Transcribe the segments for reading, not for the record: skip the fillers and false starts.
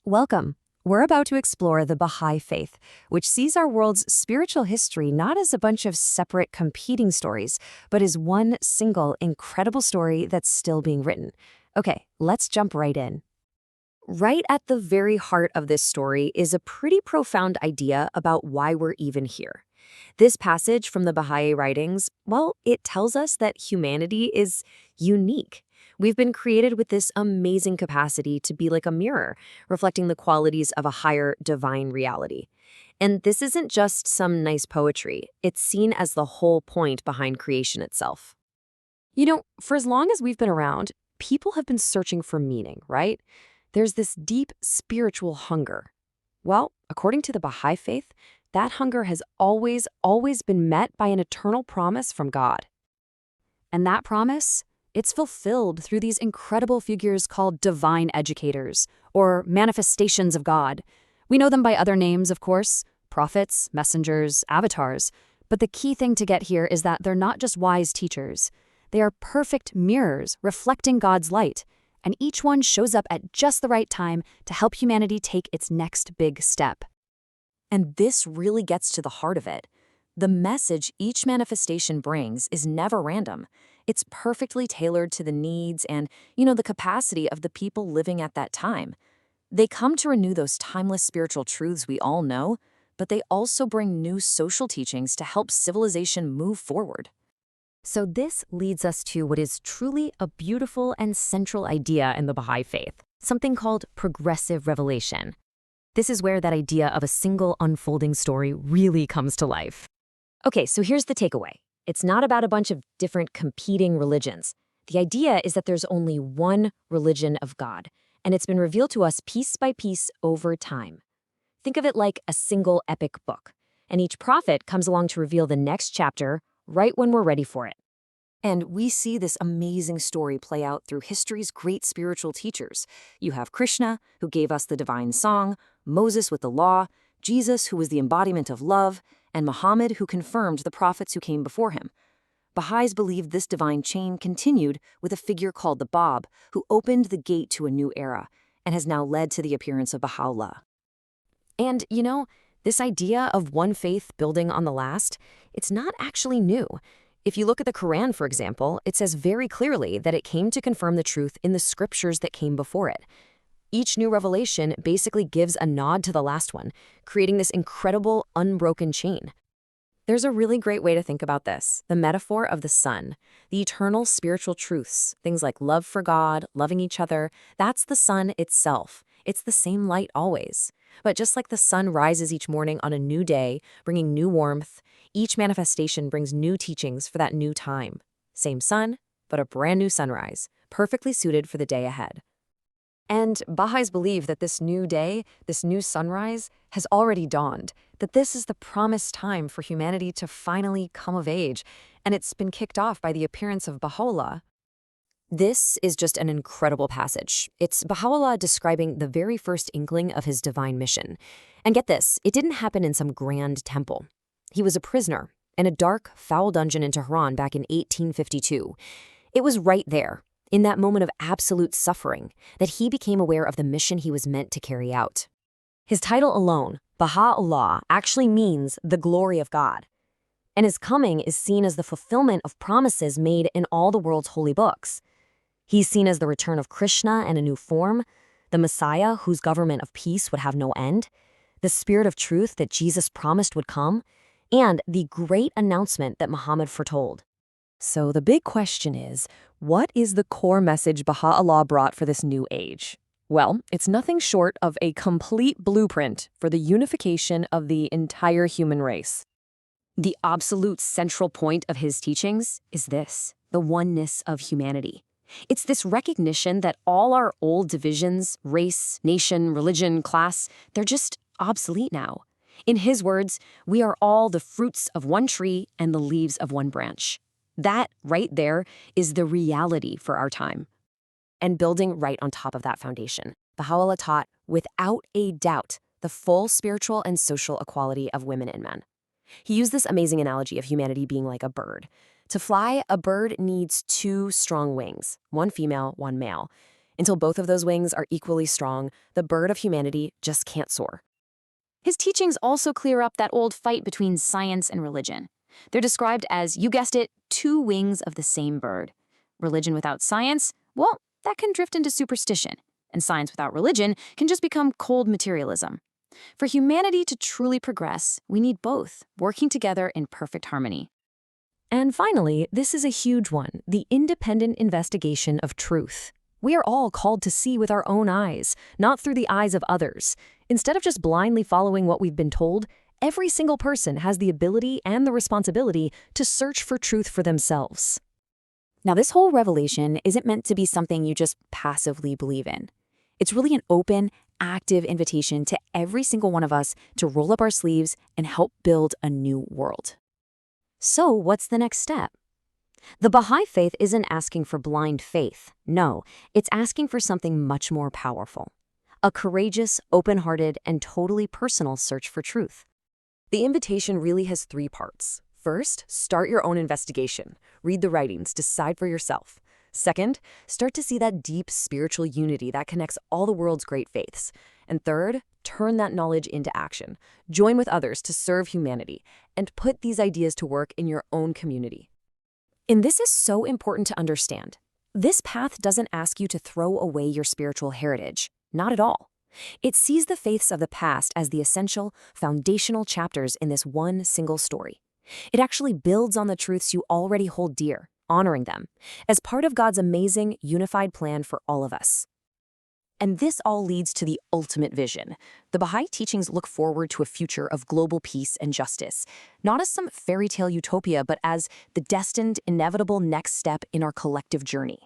Welcome. We're about to explore the Baha'i Faith, which sees our world's spiritual history not as a bunch of separate competing stories, but as one single incredible story that's still being written. Okay, let's jump right in. Right at the very heart of this story is a pretty profound idea about why we're even here. This passage from the Baha'i writings, well, it tells us that humanity is unique. We've been created with this amazing capacity to be like a mirror, reflecting the qualities of a higher divine reality. And this isn't just some nice poetry, it's seen as the whole point behind creation itself. For as long as we've been around, people have been searching for meaning, right? There's this deep spiritual hunger. Well, according to the Baha'i Faith, that hunger has always been met by an eternal promise from God. And that promise? It's fulfilled through these incredible figures called divine educators, or manifestations of God. We know them by other names, of course, prophets, messengers, avatars. But the key thing to get here is that they're not just wise teachers. They are perfect mirrors reflecting God's light, and each one shows up at just the right time to help humanity take its next big step. And this really gets to the heart of it. The message each manifestation brings is never random. It's perfectly tailored to the needs and, the capacity of the people living at that time. They come to renew those timeless spiritual truths we all know, but they also bring new social teachings to help civilization move forward. So this leads us to what is truly a beautiful and central idea in the Baha'i Faith, something called progressive revelation. This is where that idea of a single unfolding story really comes to life. Okay, so here's the takeaway. It's not about a bunch of different competing religions. The idea is that there's only one religion of God, and it's been revealed to us piece by piece over time. Think of it like a single epic book, and each prophet comes along to reveal the next chapter right when we're ready for it. And we see this amazing story play out through history's great spiritual teachers. You have Krishna, who gave us the divine song, Moses with the law, Jesus, who was the embodiment of love, and Muhammad, who confirmed the prophets who came before him. Baha'is believed this divine chain continued with a figure called the Bab, who opened the gate to a new era, and has now led to the appearance of Baha'u'llah. And, this idea of one faith building on the last, it's not actually new. If you look at the Quran, for example, it says very clearly that it came to confirm the truth in the scriptures that came before it. Each new revelation basically gives a nod to the last one, creating this incredible, unbroken chain. There's a really great way to think about this, the metaphor of the sun, the eternal spiritual truths, things like love for God, loving each other, that's the sun itself. It's the same light always. But just like the sun rises each morning on a new day, bringing new warmth, each manifestation brings new teachings for that new time. Same sun, but a brand new sunrise, perfectly suited for the day ahead. And Baha'is believe that this new day, this new sunrise, has already dawned, that this is the promised time for humanity to finally come of age, and it's been kicked off by the appearance of Baha'u'llah. This is just an incredible passage. It's Baha'u'llah describing the very first inkling of his divine mission. And get this, it didn't happen in some grand temple. He was a prisoner in a dark, foul dungeon in Tehran back in 1852. It was right there, in that moment of absolute suffering, that he became aware of the mission he was meant to carry out. His title alone, Baha'u'llah, actually means the glory of God. And his coming is seen as the fulfillment of promises made in all the world's holy books. He's seen as the return of Krishna in a new form, the Messiah whose government of peace would have no end, the spirit of truth that Jesus promised would come, and the great announcement that Muhammad foretold. So the big question is, what is the core message Baha'u'llah brought for this new age? Well, it's nothing short of a complete blueprint for the unification of the entire human race. The absolute central point of his teachings is this, the oneness of humanity. It's this recognition that all our old divisions, race, nation, religion, class, they're just obsolete now. In his words, we are all the fruits of one tree and the leaves of one branch. That right there is the reality for our time. And building right on top of that foundation, Baha'u'llah taught, without a doubt, the full spiritual and social equality of women and men. He used this amazing analogy of humanity being like a bird. To fly, a bird needs two strong wings, one female, one male. Until both of those wings are equally strong, the bird of humanity just can't soar. His teachings also clear up that old fight between science and religion. They're described as, you guessed it, two wings of the same bird. Religion without science, well, that can drift into superstition. And science without religion can just become cold materialism. For humanity to truly progress, we need both, working together in perfect harmony. And finally, this is a huge one, the independent investigation of truth. We are all called to see with our own eyes, not through the eyes of others. Instead of just blindly following what we've been told, every single person has the ability and the responsibility to search for truth for themselves. Now, this whole revelation isn't meant to be something you just passively believe in. It's really an open, active invitation to every single one of us to roll up our sleeves and help build a new world. So, what's the next step? The Baha'i Faith isn't asking for blind faith. No, it's asking for something much more powerful. A courageous, open-hearted, and totally personal search for truth. The invitation really has 3 parts. First, start your own investigation. Read the writings, decide for yourself. Second, start to see that deep spiritual unity that connects all the world's great faiths. And third, turn that knowledge into action. Join with others to serve humanity, and put these ideas to work in your own community. And this is so important to understand. This path doesn't ask you to throw away your spiritual heritage. Not at all. It sees the faiths of the past as the essential, foundational chapters in this one single story. It actually builds on the truths you already hold dear, honoring them, as part of God's amazing, unified plan for all of us. And this all leads to the ultimate vision. The Baha'i teachings look forward to a future of global peace and justice, not as some fairy tale utopia, but as the destined, inevitable next step in our collective journey.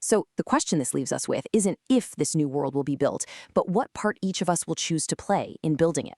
So the question this leaves us with isn't if this new world will be built, but what part each of us will choose to play in building it.